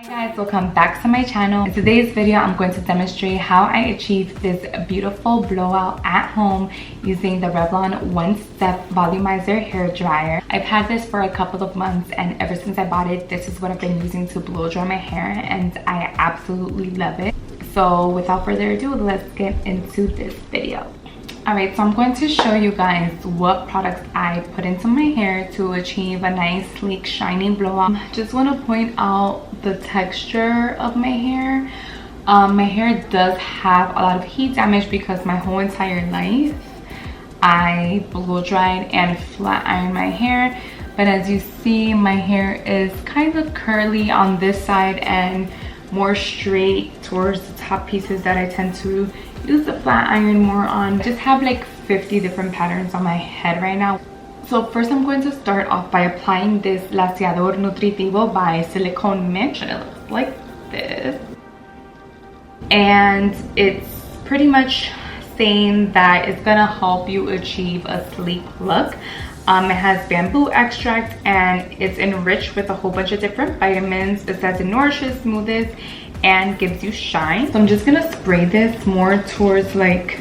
Hi guys, welcome back to my channel. In today's video, I'm going to demonstrate how I achieved this beautiful blowout at home using the Revlon one-step volumizer hair dryer. I've had this for a couple of months, and ever since I bought it, this is what I've been using to blow dry my hair, and I absolutely love it. So without further ado, let's get into this video. Alright, so I'm going to show you guys what products I put into my hair to achieve a nice, sleek, shiny blowout. Just want to point out the texture of my hair. My hair does have a lot of heat damage because my whole entire life I blow dried and flat ironed my hair. But as you see, my hair is kind of curly on this side and more straight towards the top pieces that I tend to use the flat iron more on. I just have like 50 different patterns on my head right now. So first I'm going to start off by applying this Laseador Nutritivo by Silicone Mix, and it looks like this. And it's pretty much saying that it's gonna help you achieve a sleek look. It has bamboo extract and it's enriched with a whole bunch of different vitamins. It says it nourishes, smoothes, and gives you shine. So I'm just gonna spray this more towards like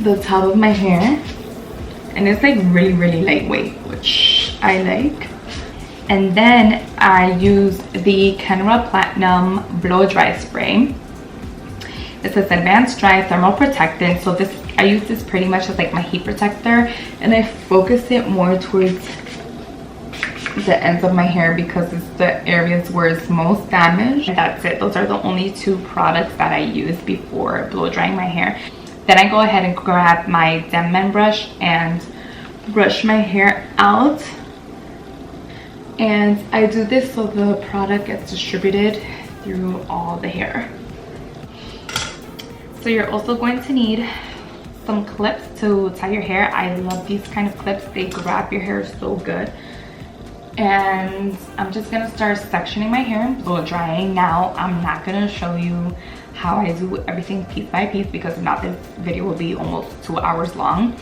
the top of my hair, and it's like really lightweight, which I like. And then I use the Kenra Platinum Blow Dry Spray. It says advanced dry thermal protectant. So this, I use this pretty much as like my heat protector, and I focus it more towards the ends of my hair because it's the areas where it's most damaged. And that's it. Those are the only two products that I use before blow drying my hair. Then I go ahead and grab my Denman brush and brush my hair out. And I do this so the product gets distributed through all the hair. So you're also going to need some clips to tie your hair. I love these kind of clips. They grab your hair so good. And I'm just gonna start sectioning my hair and blow drying. Now I'm not gonna show you how I do everything piece by piece because if not, this video will be almost 2 hours long.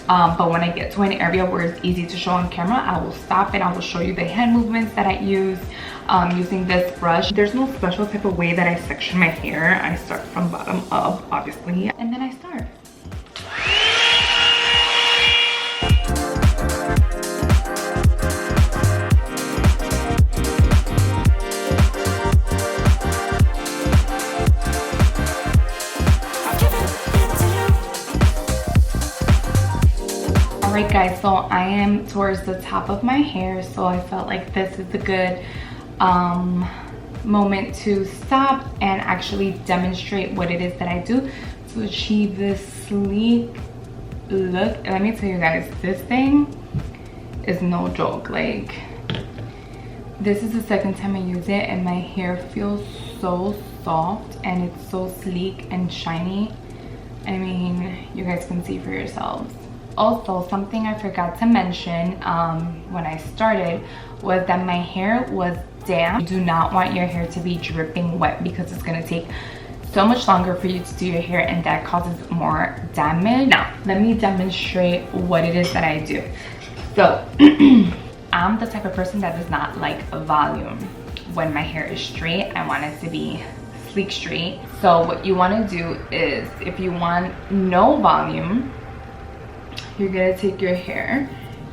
But when I get to an area where it's easy to show on camera, I will stop and I will show you the hand movements that I use using this brush. There's no special type of way that I section my hair. I start from bottom up, obviously, and then I start. Alright guys, so I am towards the top of my hair, so I felt like this is a good moment to stop and actually demonstrate what it is that I do to achieve this sleek look. And let me tell you guys, this thing is no joke. Like, this is the second time I use it and my hair feels so soft and it's so sleek and shiny. I mean, you guys can see for yourselves. Also, something I forgot to mention when I started was that my hair was damp. You do not want your hair to be dripping wet because it's going to take so much longer for you to do your hair, and that causes more damage. Now, let me demonstrate what it is that I do. So, I'm the type of person that does not like volume. When my hair is straight, I want it to be sleek straight. So what you want to do is, if you want no volume, you're gonna take your hair,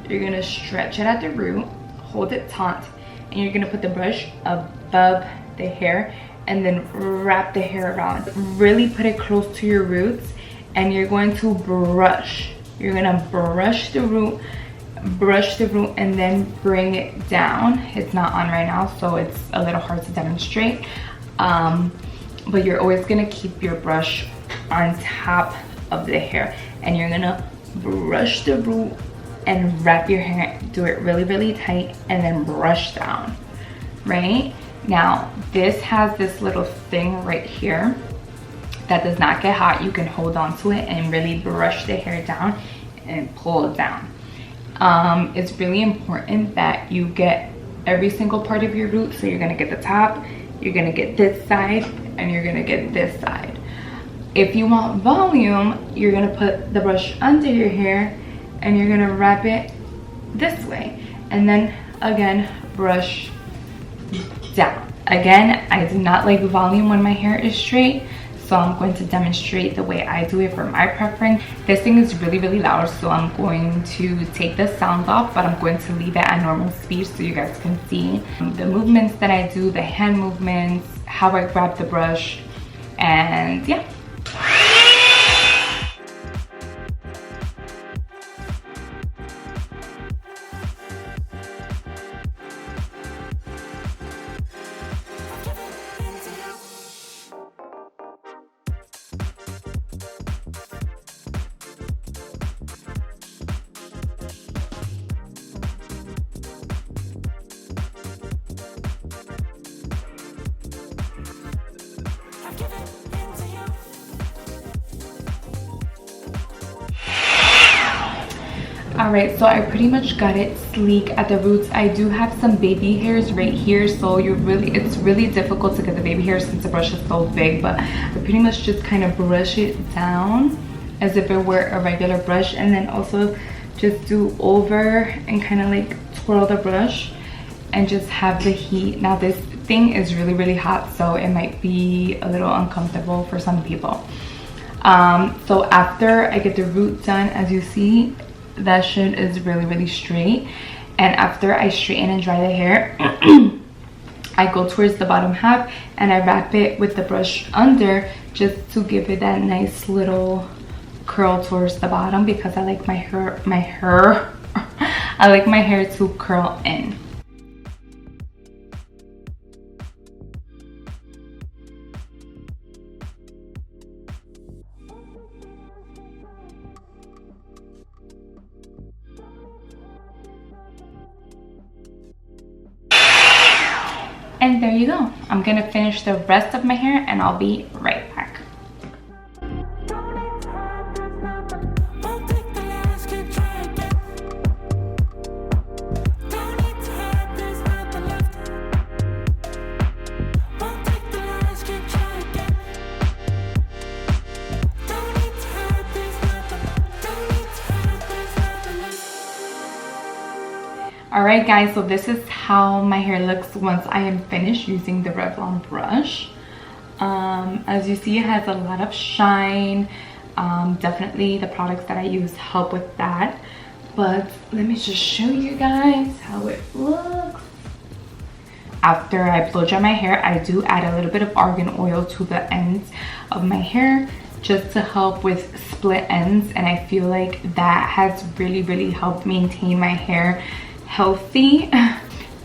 you're gonna stretch it at the root, hold it taut, and you're gonna put the brush above the hair and then wrap the hair around. Really put it close to your roots, and you're going to brush. You're gonna brush the root, and then bring it down. It's not on right now, so it's a little hard to demonstrate. But you're always gonna keep your brush on top of the hair, and you're gonna brush the root and wrap your hair. Do it really tight and then brush down. Right now, this has this little thing right here that does not get hot. You can hold on to it and really brush the hair down and pull it down. It's really important that you get every single part of your root. So you're gonna get the top, you're gonna get this side, and you're gonna get this side. If you want volume, you're gonna put the brush under your hair and you're gonna wrap it this way. And then again, brush down. Again, I do not like volume when my hair is straight, so I'm going to demonstrate the way I do it for my preference. This thing is really, really loud, so I'm going to take the sound off, but I'm going to leave it at normal speed so you guys can see the movements that I do, the hand movements, how I grab the brush, and yeah. Alright, so I pretty much got it sleek at the roots. I do have some baby hairs right here, so it's really difficult to get the baby hairs since the brush is so big, but I pretty much just kind of brush it down as if it were a regular brush, and then also just do over and kind of like twirl the brush and just have the heat. Now this thing is really, really hot, so it might be a little uncomfortable for some people. So after I get the root done, as you see, that shit is really, really straight. And after I straighten and dry the hair, I go towards the bottom half and I wrap it with the brush under, just to give it that nice little curl towards the bottom, because I like my hair I like my hair to curl in. And there you go. I'm gonna finish the rest of my hair and I'll be right back. Alright guys, so this is how my hair looks once I am finished using the Revlon brush. As you see, it has a lot of shine. Definitely the products that I use help with that. But let me just show you guys how it looks. After I blow dry my hair, I do add a little bit of argan oil to the ends of my hair just to help with split ends, and I feel like that has really, really helped maintain my hair healthy.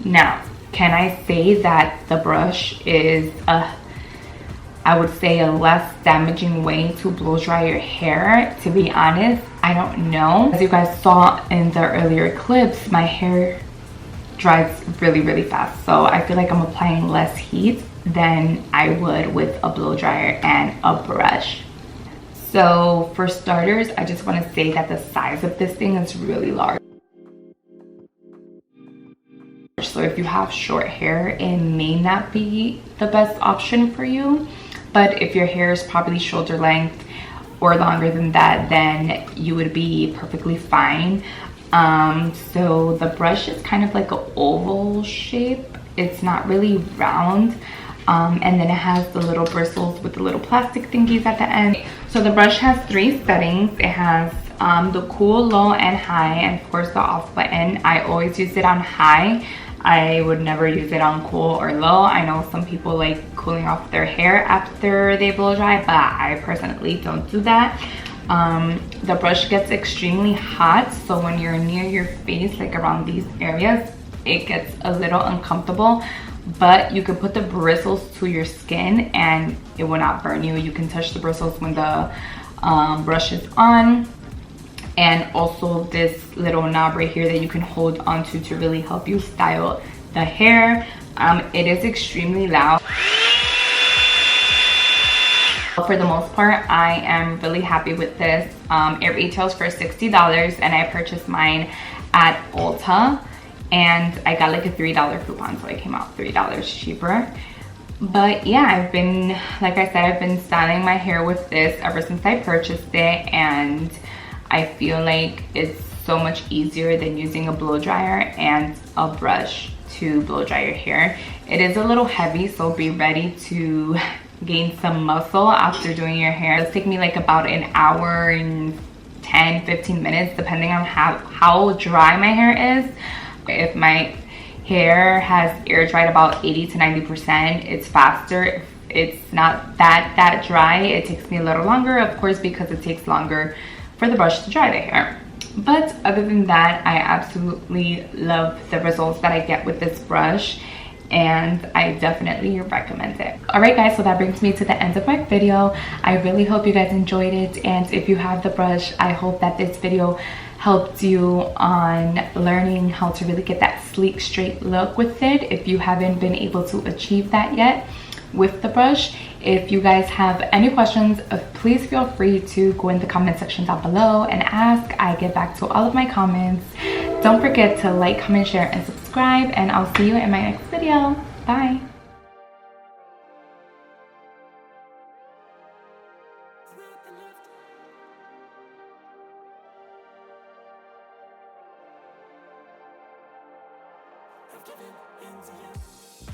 Now, can I say that the brush is I would say a less damaging way to blow dry your hair? To be honest, I don't know. As you guys saw in the earlier clips, my hair dries really, really fast, so I feel like I'm applying less heat than I would with a blow dryer and a brush. So for starters, I just want to say that the size of this thing is really large. So if you have short hair, it may not be the best option for you. But if your hair is probably shoulder length or longer than that, then you would be perfectly fine. So the brush is kind of like an oval shape. It's not really round. And then it has the little bristles with the little plastic thingies at the end. So the brush has 3 settings. It has the cool, low, and high, and of course the off button. I always use it on high. I would never use it on cool or low. I know some people like cooling off their hair after they blow dry, but I personally don't do that. The brush gets extremely hot, so when you're near your face, like around these areas, it gets a little uncomfortable. But you can put the bristles to your skin and it will not burn you. You can touch the bristles when the brush is on. And also this little knob right here that you can hold onto to really help you style the hair. It is extremely loud. For the most part, I am really happy with this. It retails for $60 and I purchased mine at Ulta. And I got like a $3 coupon, so it came out $3 cheaper. But yeah, I've been, like I said, I've been styling my hair with this ever since I purchased it, and I feel like it's so much easier than using a blow dryer, and a brush to blow dry your hair. It is a little heavy, so be ready to gain some muscle after doing your hair. It's taking me like about an hour and 10-15 minutes depending on how dry my hair is. If my hair has air dried about 80 to 90%, it's faster. If it's not that dry, it takes me a little longer, of course, because it takes longer for the brush to dry the hair. But other than that, I absolutely love the results that I get with this brush, and I definitely recommend it. All right guys, so that brings me to the end of my video. I really hope you guys enjoyed it, and if you have the brush, I hope that this video helped you on learning how to really get that sleek, straight look with it if you haven't been able to achieve that yet with the brush. If you guys have any questions, please feel free to go in the comment section down below and ask. I get back to all of my comments. Don't forget to like, comment, share, and subscribe, and I'll see you in my next video. Bye. I've given in to you.